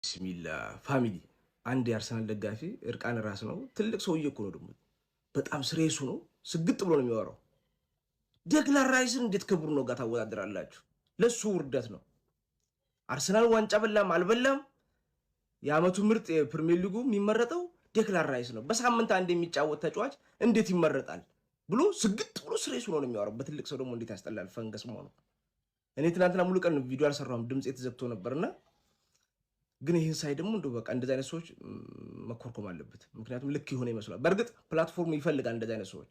ቢስሚላ ፋሚሊ አንድ የአርሰናል ደጋፊ እርቃን ራስ ነው። ትልቅ ሰውዬ እኮ ነው ደግሞ በጣም ስሬሱ ነው። ስግጥ ብሎ ነው የሚያወራው። ዴክላን ራይስን እንዴት ከብሩኖ ጋር ታወዳድራላችሁ? ለሱ ውርደት ነው። አርሰናል ዋንጫ በላም አልበላም የአመቱ ምርጥ የፕሪሚየር ሊጉ የሚመረጠው ዴክላን ራይስ ነው። በሳምንት አንድ የሚጫወት ተጫዋች እንዴት ይመረጣል ብሎ ስግጥ ብሎ ስሬሱ ነው የሚያወራው። በትልቅ ሰው ደግሞ እንዴት ያስጠላል። ፈንገስ መሆኑ እኔ ትናንትና ሙሉ ቀን ቪዲዮ አልሰራሁም፣ ድምፅ የተዘግቶ ነበርና ግን ይህን ሳይ ደግሞ እንደው በቃ እንደዚህ አይነት ሰዎች መኮርኮም አለበት። ምክንያቱም ልክ የሆነ ይመስላል። በእርግጥ ፕላትፎርም ይፈልጋል እንደዚህ አይነት ሰዎች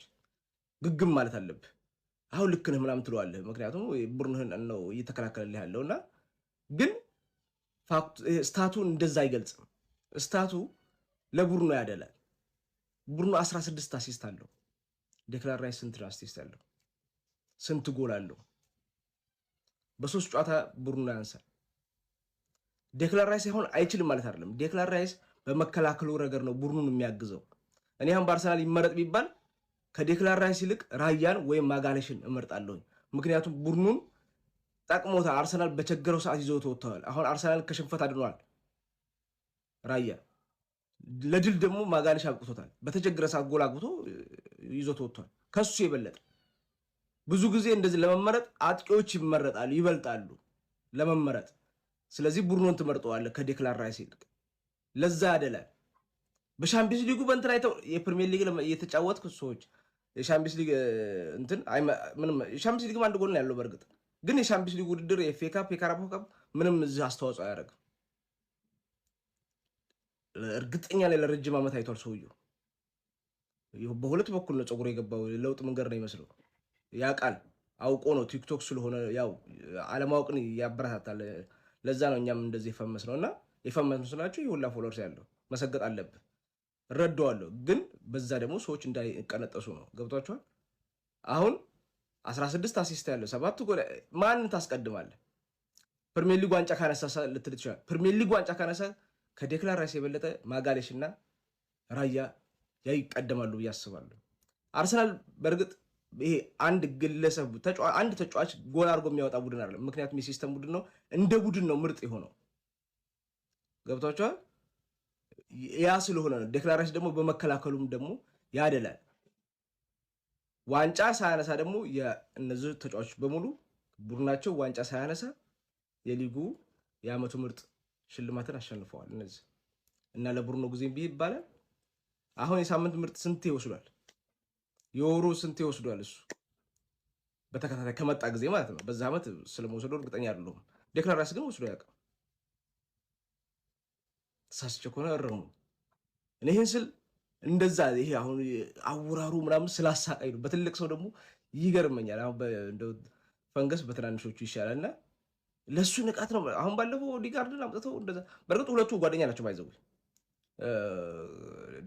ግግም ማለት አለብህ። አሁን ልክ ነህ ምናምን ትለዋለህ። ምክንያቱም ቡድንህን ነው እየተከላከለልህ ያለውና ግን ስታቱ እንደዛ አይገልጽም። ስታቱ ለቡድኑ ያደላል። ቡድኑ 16 አሲስት አለው። ዴክላን ራይስ ስንት አሲስት አለው? ስንት ጎል አለው? በሶስት ጨዋታ ቡድኑ ያንሳል። ዴክላን ራይስ አሁን አይችልም ማለት አይደለም። ዴክላን ራይስ በመከላከሉ ረገድ ነው ቡድኑን የሚያግዘው። እኔ አሁን በአርሰናል ይመረጥ ቢባል ከዴክላን ራይስ ይልቅ ራያን ወይም ማጋሌሽን እመርጣለሁኝ። ምክንያቱም ቡድኑን ጠቅሞታል። አርሰናል በቸገረው ሰዓት ይዞ ተወጥተዋል። አሁን አርሰናል ከሽንፈት አድኗል ራያ። ለድል ደግሞ ማጋሌሽ አብቅቶታል። በተቸገረ ሰዓት ጎል አግብቶ ይዞ ተወጥቷል። ከሱ የበለጠ ብዙ ጊዜ እንደዚህ ለመመረጥ አጥቂዎች ይመረጣሉ፣ ይበልጣሉ ለመመረጥ። ስለዚህ ቡድኑን ትመርጠዋለህ ከዴክላን ራይስ ይልቅ። ለዛ ያደላል። በሻምፒዮንስ ሊጉ በእንትን አይተው የፕሪሚየር ሊግ የተጫወትኩ ሰዎች የሻምፒዮንስ ሊግ እንትን ምንም የሻምፒዮንስ ሊግ አንድ ጎል ነው ያለው። በእርግጥ ግን የሻምፒዮንስ ሊግ ውድድር የኤፍኤ ካፕ የካራባኦ ካፕ ምንም እዚህ አስተዋጽኦ አያደርግም። እርግጠኛ ላይ ለረጅም ዓመት አይቷል ሰውየው። በሁለት በኩል ነው ፀጉር የገባው። ለውጥ መንገድ ነው ይመስለው። ያውቃል፣ አውቆ ነው። ቲክቶክ ስለሆነ ያው አለማወቅን ያበረታታል። ለዛ ነው እኛም እንደዚህ የፈመስ ነው። እና የፈመስ መስላችሁ የሁላ ፎሎወርስ ያለው መሰገጥ አለብህ። እረዳዋለሁ፣ ግን በዛ ደግሞ ሰዎች እንዳይቀነጠሱ ነው። ገብቷችኋል? አሁን 16 አሲስት ያለው 7 ጎል ማንን ታስቀድማለህ? ፕሪሚየር ሊግ ዋንጫ ካነሳ ልትል ትችላለህ። ፕሪሚየር ሊግ ዋንጫ ካነሳ ከዴክላን ራይስ የበለጠ ማጋሌሽ እና ራያ ይቀደማሉ ብዬ አስባለሁ። አርሰናል በእርግጥ ይሄ አንድ ግለሰብ አንድ ተጫዋች ጎል አድርጎ የሚያወጣ ቡድን አይደለም። ምክንያቱም የሲስተም ቡድን ነው። እንደ ቡድን ነው ምርጥ የሆነው። ገብቷቸዋል። ያ ስለሆነ ነው። ዴክላን ራይስ ደግሞ በመከላከሉም ደግሞ ያደላል። ዋንጫ ሳያነሳ ደግሞ የእነዚህ ተጫዋቾች በሙሉ ቡድናቸው ዋንጫ ሳያነሳ የሊጉ የአመቱ ምርጥ ሽልማትን አሸንፈዋል እነዚህ እና ለቡድኑ ጊዜ ይባላል። አሁን የሳምንት ምርጥ ስንት ይወስዷል? የወሩ ስንት ይወስዷል? እሱ በተከታታይ ከመጣ ጊዜ ማለት ነው። በዛ ዓመት ስለመወሰዱ እርግጠኛ አይደለሁም። ዴክላን ራይስ ግን ወስዶ ያውቃል። ተሳስቼ ከሆነ እረሙ። እኔ ይህን ስል እንደዛ ይሄ አሁን አውራሩ ምናምን ስላሳቀኝ ነው። በትልቅ ሰው ደግሞ ይገርመኛል። አሁን እንደው ፈንገስ በትናንሾቹ ይሻላልና ለሱ ንቃት ነው። አሁን ባለፈው ኦዲጋርድን አምጥተው እንደዛ። በእርግጥ ሁለቱ ጓደኛ ናቸው። ባይዘው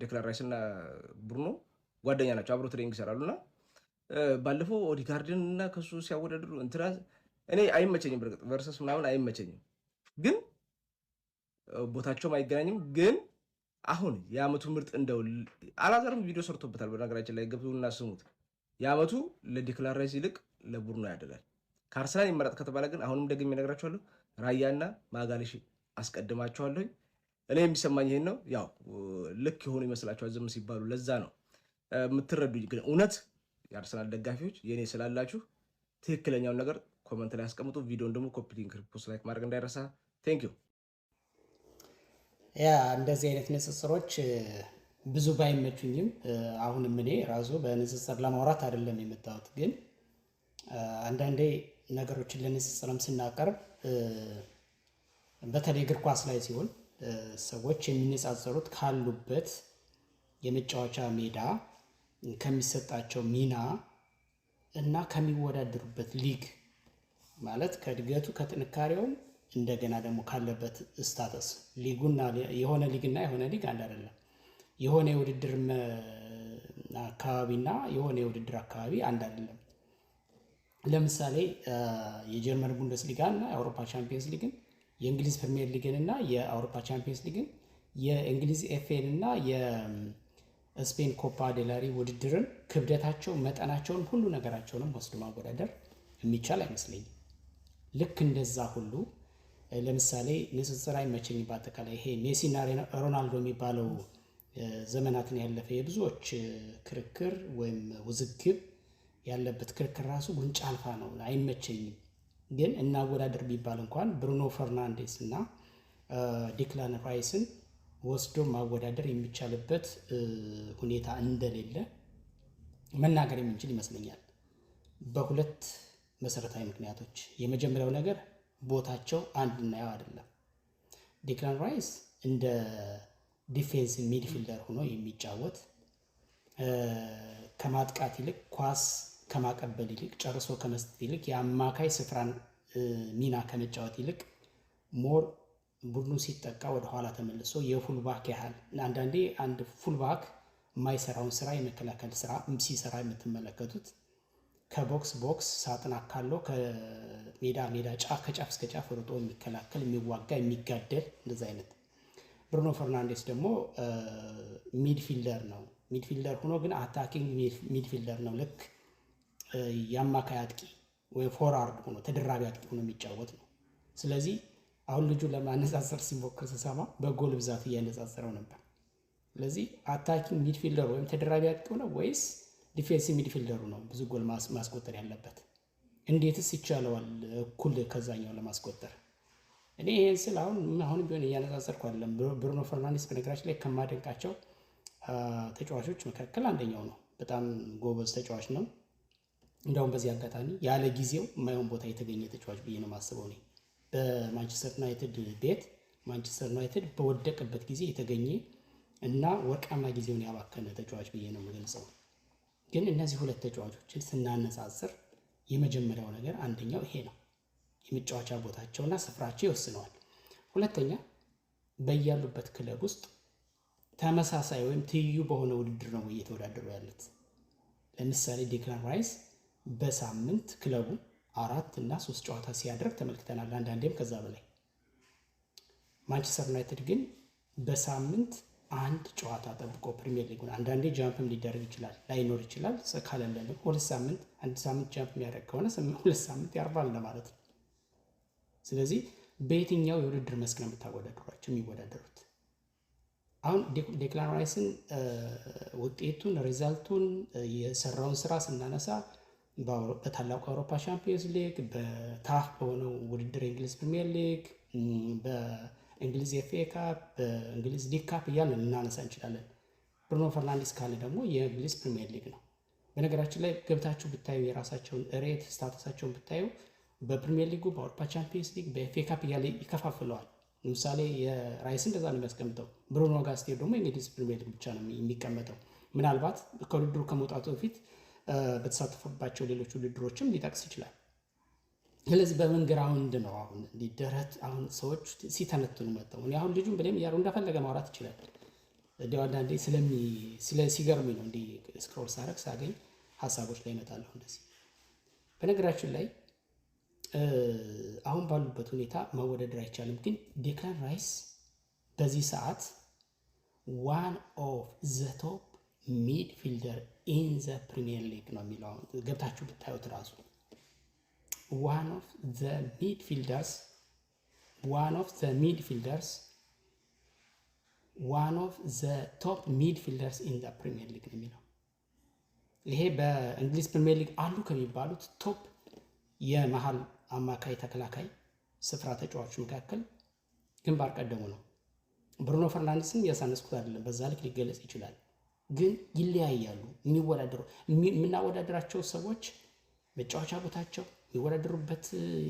ዴክላን ራይስ እና ብሩኖ ጓደኛ ናቸው። አብሮ ትሬኒንግ ይሰራሉና ባለፈው ኦዲጋርድን እና ከሱ ሲያወዳድሩ እንትና እኔ አይመቸኝም። በእርግጥ ቨርሰስ ምናምን አይመቸኝም፣ ግን ቦታቸውም አይገናኝም። ግን አሁን የአመቱ ምርጥ እንደው አላዛርም ቪዲዮ ሰርቶበታል። በነገራችን ላይ ገብቱና ስሙት። የአመቱ ለዴክላን ራይስ ይልቅ ለቡድኑ ያደላል። ከአርሰናል ይመረጥ ከተባለ ግን አሁንም ደግሜ እነግራቸዋለሁ፣ ራያና ማጋሌሽ አስቀድማቸዋለሁ። እኔ የሚሰማኝ ይሄን ነው። ያው ልክ የሆኑ ይመስላችኋል ዝም ሲባሉ፣ ለዛ ነው የምትረዱኝ። ግን እውነት የአርሰናል ደጋፊዎች የኔ ስላላችሁ ትክክለኛውን ነገር ኮመንት ላይ አስቀምጡ። ቪዲዮን ደግሞ ኮፒ ሊንክ፣ ፖስት ላይክ ማድረግ እንዳይረሳ። ቴንክ ዩ። ያ እንደዚህ አይነት ንጽጽሮች ብዙ ባይመቹኝም አሁንም እኔ ራሱ በንጽጽር ለማውራት አይደለም የመጣሁት። ግን አንዳንዴ ነገሮችን ለንጽጽርም ስናቀርብ በተለይ እግር ኳስ ላይ ሲሆን ሰዎች የሚነጻጸሩት ካሉበት የመጫወቻ ሜዳ ከሚሰጣቸው ሚና እና ከሚወዳደሩበት ሊግ ማለት ከእድገቱ ከጥንካሬውም እንደገና ደግሞ ካለበት ስታተስ ሊጉና የሆነ ሊግና የሆነ ሊግ አንድ አይደለም። የሆነ የውድድር አካባቢና የሆነ የውድድር አካባቢ አንድ አይደለም። ለምሳሌ የጀርመን ቡንደስሊጋ እና የአውሮፓ ቻምፒየንስ ሊግን፣ የእንግሊዝ ፕሪሚየር ሊግን እና የአውሮፓ ቻምፒየንስ ሊግን፣ የእንግሊዝ ኤፍኤን እና የስፔን ኮፓ ዴላሪ ውድድርን ክብደታቸው፣ መጠናቸውን፣ ሁሉ ነገራቸውንም ወስዶ ማወዳደር የሚቻል አይመስለኝም። ልክ እንደዛ ሁሉ ለምሳሌ ንጽጽር አይመቸኝም። በአጠቃላይ ይሄ ሜሲና ሮናልዶ የሚባለው ዘመናትን ያለፈ የብዙዎች ክርክር ወይም ውዝግብ ያለበት ክርክር ራሱ ጉንጫ አልፋ ነው፣ አይመቸኝም። ግን እናወዳደር ቢባል እንኳን ብሩኖ ፈርናንዴስ እና ዲክላን ራይስን ወስዶ ማወዳደር የሚቻልበት ሁኔታ እንደሌለ መናገር የምንችል ይመስለኛል፣ በሁለት መሰረታዊ ምክንያቶች። የመጀመሪያው ነገር ቦታቸው አንድ እናየው አይደለም። ዲክላን ራይስ እንደ ዲፌንስ ሚድፊልደር ሆኖ የሚጫወት ከማጥቃት ይልቅ ኳስ ከማቀበል ይልቅ ጨርሶ ከመስጠት ይልቅ የአማካይ ስፍራን ሚና ከመጫወት ይልቅ ሞር ቡድኑ ሲጠቃ ወደ ኋላ ተመልሶ የፉልባክ ያህል አንዳንዴ አንድ ፉልባክ የማይሰራውን ስራ የመከላከል ስራ ሲሰራ የምትመለከቱት ከቦክስ ቦክስ ሳጥን አካሎ ከሜዳ ሜዳ ከጫፍ እስከ ጫፍ ሮጦ የሚከላከል የሚዋጋ የሚጋደል እንደዛ አይነት። ብሩኖ ፈርናንዴስ ደግሞ ሚድፊልደር ነው። ሚድፊልደር ሆኖ ግን አታኪንግ ሚድፊልደር ነው። ልክ የአማካይ አጥቂ ወይ ፎርዋርድ ሆኖ ተደራቢ አጥቂ ሆኖ የሚጫወት ነው። ስለዚህ አሁን ልጁ ለማነጻጸር ሲሞክር ስሰማ በጎል ብዛት እያነጻጸረው ነበር። ስለዚህ አታኪንግ ሚድፊልደር ወይም ተደራቢ አጥቂ ሆነ ወይስ ዲፌንሲቭ ሚድፊልደሩ ነው ብዙ ጎል ማስቆጠር ያለበት? እንዴትስ ይቻለዋል እኩል ከዛኛው ለማስቆጠር? እኔ ይሄን ስል አሁን ቢሆን እያነጻጸርኩ አይደለም። ብሩኖ ፈርናንዴስ በነገራችን ላይ ከማደንቃቸው ተጫዋቾች መካከል አንደኛው ነው። በጣም ጎበዝ ተጫዋች ነው። እንደውም በዚህ አጋጣሚ ያለ ጊዜው የማይሆን ቦታ የተገኘ ተጫዋች ብዬ ነው የማስበው። እኔ በማንቸስተር ዩናይትድ ቤት ማንቸስተር ዩናይትድ በወደቀበት ጊዜ የተገኘ እና ወርቃማ ጊዜውን ያባከነ ተጫዋች ብዬ ነው የምገልጸው። ግን እነዚህ ሁለት ተጫዋቾችን ስናነጻጽር የመጀመሪያው ነገር አንደኛው ይሄ ነው፣ የመጫወቻ ቦታቸውና ስፍራቸው ይወስነዋል። ሁለተኛ በያሉበት ክለብ ውስጥ ተመሳሳይ ወይም ትይዩ በሆነ ውድድር ነው እየተወዳደሩ ያሉት። ለምሳሌ ዲክላን ራይስ በሳምንት ክለቡ 4 እና 3 ጨዋታ ሲያደርግ ተመልክተናል፣ አንዳንዴም ከዛ በላይ። ማንቸስተር ዩናይትድ ግን በሳምንት አንድ ጨዋታ ጠብቆ ፕሪሚየር ሊጉን አንዳንዴ ጃምፕም ሊደረግ ይችላል ላይኖር ይችላል። ካለለም 2 ሳምንት አንድ ሳምንት ጃምፕ የሚያደርግ ከሆነ 2 ሳምንት ያርባል ለማለት ነው። ስለዚህ በየትኛው የውድድር መስክ ነው የምታወዳደሯቸው የሚወዳደሩት? አሁን ዴክላን ራይስን ውጤቱን ሪዛልቱን የሰራውን ስራ ስናነሳ በታላቁ አውሮፓ ሻምፒዮንስ ሊግ፣ በታፍ በሆነው ውድድር የእንግሊዝ ፕሪሚየር ሊግ፣ በእንግሊዝ ኤፍኤ ካፕ፣ በእንግሊዝ ሊግ ካፕ እያልን ልናነሳ እንችላለን። ብሩኖ ፈርናንዴስ ካለ ደግሞ የእንግሊዝ ፕሪሚየር ሊግ ነው። በነገራችን ላይ ገብታችሁ ብታዩ የራሳቸውን ሬት ስታተሳቸውን ብታዩ በፕሪሚየር ሊጉ፣ በአውሮፓ ቻምፒየንስ ሊግ፣ በኤፍኤ ካፕ እያለ ይከፋፍለዋል። ለምሳሌ የራይስ እንደዛ ነው የሚያስቀምጠው። ብሩኖ ጋር ስትሄድ ደግሞ የእንግሊዝ ፕሪሚየር ሊግ ብቻ ነው የሚቀመጠው። ምናልባት ከውድድሩ ከመውጣቱ በፊት በተሳተፈባቸው ሌሎች ውድድሮችም ሊጠቅስ ይችላል። ስለዚህ በምን ግራውንድ ነው አሁን ሊደረት አሁን ሰዎች ሲተነትኑ መጣው። እኔ አሁን ልጁን ብለም ያለው እንደፈለገ ማውራት ይችላል። እንዲያው አንዳንዴ ሲገርምኝ ነው እንዲህ ስክሮል ሳረግ ሳገኝ ሀሳቦች ላይ እመጣለሁ እንደዚህ። በነገራችን ላይ አሁን ባሉበት ሁኔታ መወዳደር አይቻልም። ግን ዴክላን ራይስ በዚህ ሰዓት ዋን ኦፍ ዘ ቶፕ ሚድፊልደር ኢን ዘ ፕሪሚየር ሊግ ነው የሚለው። ገብታችሁ ብታዩት ራሱ ዋን ኦፍ ዘ ሚድፊልደርስ ዋን ኦፍ ዘ ቶፕ ሚድፊልደርስ ኢን ዘ ፕሪሚየር ሊግ ነው የሚለው። ይሄ በእንግሊዝ ፕሪሚየር ሊግ አሉ ከሚባሉት ቶፕ የመሀል አማካይ ተከላካይ ስፍራ ተጫዋቾች መካከል ግንባር ቀደሙ ነው። ብሩኖ ፈርናንዴስን ያሳነስኩት አይደለም፣ በዛ ልክ ሊገለጽ ይችላል። ግን ይለያያሉ። የምናወዳደራቸው ሰዎች መጫወቻ ቦታቸው፣ የሚወዳደሩበት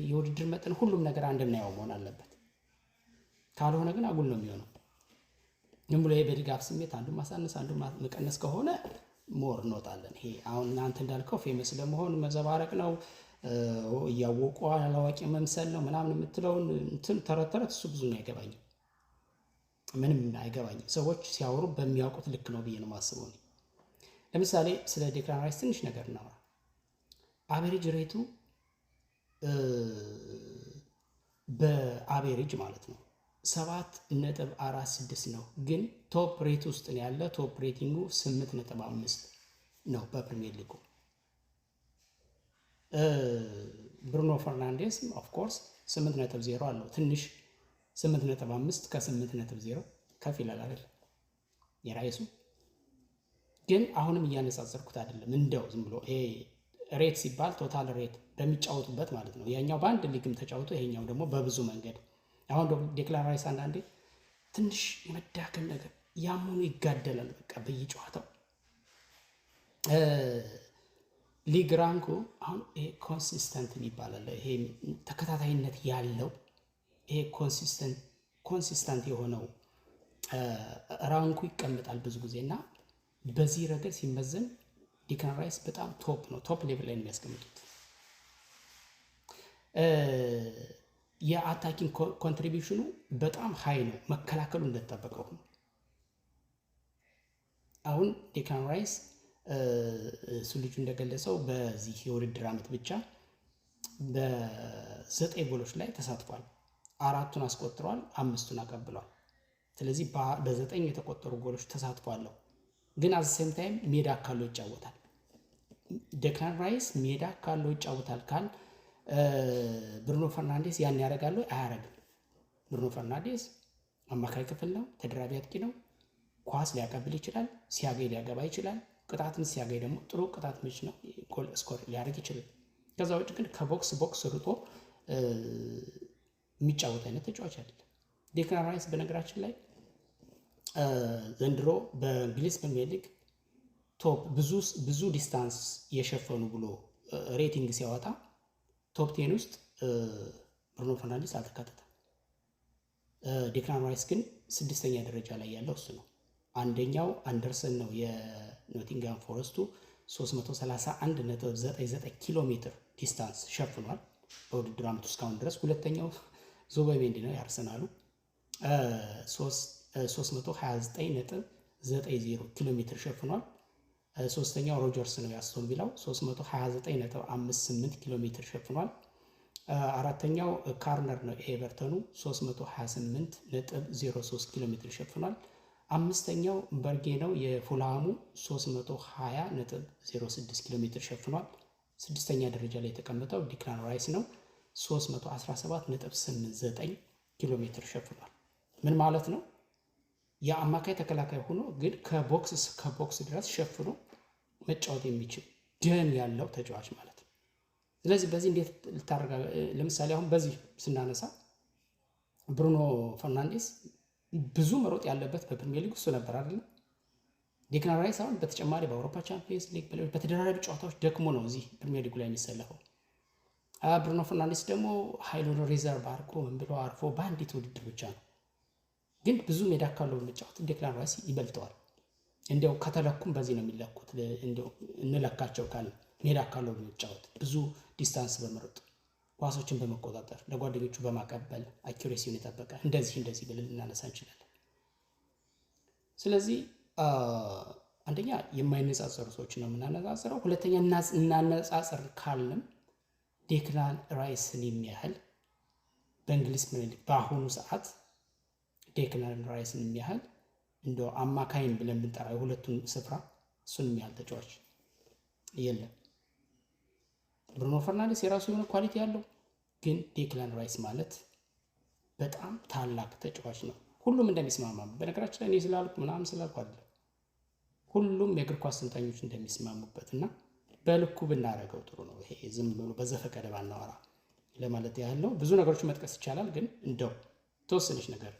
የውድድር መጠን፣ ሁሉም ነገር እንደምናየው መሆን አለበት። ካልሆነ ግን አጉል ነው የሚሆነው። ዝም ብሎ በድጋፍ ስሜት አንዱ ማሳነስ አንዱ መቀነስ ከሆነ ሞር እንወጣለን። ይሄ አሁን እናንተ እንዳልከው ፌመስ ለመሆን መዘባረቅ ነው፣ እያወቁ አላዋቂ መምሰል ነው ምናምን የምትለውን እንትን ተረት እሱ ብዙ ነው አይገባኝም። ምንም አይገባኝም። ሰዎች ሲያወሩ በሚያውቁት ልክ ነው ብዬ ነው የማስበው። ለምሳሌ ስለ ዴክላን ራይስ ትንሽ ነገር እናውራ። አቬሬጅ ሬቱ በአቬሬጅ ማለት ነው 7.46 ነው። ግን ቶፕ ሬት ውስጥ ነው ያለ። ቶፕ ሬቲንጉ 8.5 ነው በፕሪሚየር ሊጉ። ብሩኖ ፈርናንዴስ ኦፍ ኮርስ 8.0 አለው። ትንሽ 8.5 ከ8.0 ከፍ ይላል አይደል? የራይሱ ግን አሁንም እያነጻጸርኩት አይደለም። እንደው ዝም ብሎ ይሄ ሬት ሲባል ቶታል ሬት በሚጫወቱበት ማለት ነው። ያኛው በአንድ ሊግም ተጫውቶ ይሄኛው ደግሞ በብዙ መንገድ። አሁን ዴክላን ራይስ አንዳንዴ ትንሽ የመዳከም ነገር ያምኑ ይጋደላል በቃ በየጨዋታው ሊግ ራንኩ አሁን ይሄ ኮንሲስተንት ይባላል። ይሄ ተከታታይነት ያለው ይሄ ኮንሲስተንት የሆነው ራንኩ ይቀመጣል ብዙ ጊዜ እና በዚህ ረገድ ሲመዘን ዴክላን ራይስ በጣም ቶፕ ነው። ቶፕ ሌቭል ላይ ነው የሚያስቀምጡት። የአታኪንግ ኮንትሪቢዩሽኑ በጣም ሃይ ነው። መከላከሉ እንደተጠበቀው ነው። አሁን ዴክላን ራይስ እሱ ልጁ እንደገለጸው በዚህ የውድድር ዓመት ብቻ በ9 ጎሎች ላይ ተሳትፏል። 4ቱን አስቆጥሯል፣ 5ቱን አቀብሏል። ስለዚህ በ9 የተቆጠሩ ጎሎች ተሳትፏለሁ። ግን አዘ ሴም ታይም ሜዳ አካሎ ይጫወታል። ዴክላን ራይስ ሜዳ አካሎ ይጫወታል ካል ብሩኖ ፈርናንዴስ ያን ያደርጋሉ? አያረግም። ብሩኖ ፈርናንዴስ አማካይ ክፍል ነው፣ ተደራቢ አጥቂ ነው። ኳስ ሊያቀብል ይችላል፣ ሲያገኝ ሊያገባ ይችላል። ቅጣትን ሲያገኝ ደግሞ ጥሩ ቅጣት ምች ነው፣ ጎል ስኮር ሊያደርግ ይችላል። ከዛ ውጭ ግን ከቦክስ ቦክስ ርጦ የሚጫወት አይነት ተጫዋች አይደለም። ዴክላን ራይስ በነገራችን ላይ ዘንድሮ በእንግሊዝ ፕሪሚየር ሊግ ቶፕ ብዙ ዲስታንስ የሸፈኑ ብሎ ሬቲንግ ሲያወጣ ቶፕ 10 ውስጥ ብሩኖ ፈርናንዴስ አልተካተተም። ዴክላን ራይስ ግን 6ኛ ደረጃ ላይ ያለው እሱ ነው። አንደኛው አንደርሰን ነው የኖቲንግሃም ፎረስቱ 331.99 ኪሎ ሜትር ዲስታንስ ሸፍኗል በውድድር ዓመቱ እስካሁን ድረስ። ሁለተኛው ዙቢሜንዲ ነው የአርሰናሉ 329.90 ኪሎ ሜትር ሸፍኗል። ሶስተኛው ሮጀርስ ነው የአስቶን ቪላው 329.58 ኪሎ ሜትር ሸፍኗል። አራተኛው ካርነር ነው የኤቨርተኑ 328.03 ኪሎ ሜትር ሸፍኗል። አምስተኛው በርጌ ነው የፉልሃሙ 320.06 ኪሎ ሜትር ሸፍኗል። 6ኛ ደረጃ ላይ የተቀመጠው ዴክላን ራይስ ነው 317.89 ኪሎ ሜትር ሸፍኗል። ምን ማለት ነው? የአማካይ ተከላካይ ሆኖ ግን ከቦክስ ድረስ ሸፍኖ መጫወት የሚችል ደም ያለው ተጫዋች ማለት ነው። ስለዚህ በዚህ እንዴት ልታረጋ? ለምሳሌ አሁን በዚህ ስናነሳ ብሩኖ ፈርናንዴስ ብዙ መሮጥ ያለበት በፕሪሚየር ሊግ እሱ ነበር አይደል? ዴክላን ራይስ አሁን በተጨማሪ በአውሮፓ ቻምፒየንስ ሊግ በተደራራቢ ጨዋታዎች ደክሞ ነው እዚህ ፕሪሚየር ሊጉ ላይ የሚሰለፈው። ብሩኖ ፈርናንዴስ ደግሞ ኃይሉን ሪዘርቭ አድርጎ ምን ብሎ አርፎ በአንዲት ውድድር ብቻ ነው። ግን ብዙ ሜዳ ካለው መጫወት ዴክላን ራይስ ይበልጠዋል። እንዲያው ከተለኩም በዚህ ነው የሚለኩት። እንዲያው እንለካቸው ካለ ሜዳ ካለው መጫወት ብዙ ዲስታንስ በመሮጥ ኳሶችን በመቆጣጠር ለጓደኞቹ በማቀበል አኪሬሲውን የጠበቀ እንደዚህ ብለን እናነሳ እንችላለን። ስለዚህ አንደኛ የማይነጻጸሩ ሰዎች ነው የምናነጻጽረው። ሁለተኛ እናነጻጽር ካልንም ዴክላን ራይስን የሚያህል በእንግሊዝ ፕሪሚየር ሊግ በአሁኑ ሰዓት ዴክላን ራይስን የሚያህል እንደው አማካይን ብለን ብንጠራ የሁለቱን ስፍራ እሱን የሚያህል ተጫዋች የለም። ብሩኖ ፈርናንዴስ የራሱ የሆነ ኳሊቲ ያለው፣ ግን ዴክላን ራይስ ማለት በጣም ታላቅ ተጫዋች ነው። ሁሉም እንደሚስማማ በነገራችን ላይ እኔ ስላልኩ ምናምን ስላልኩ አይደለም፣ ሁሉም የእግር ኳስ አሰልጣኞች እንደሚስማሙበት እና በልኩ ብናደርገው ጥሩ ነው። ይሄ ዝም ብሎ በዘፈቀደ ባናወራ ለማለት ያህል ነው። ብዙ ነገሮች መጥቀስ ይቻላል፣ ግን እንደው ተወሰነች ነገር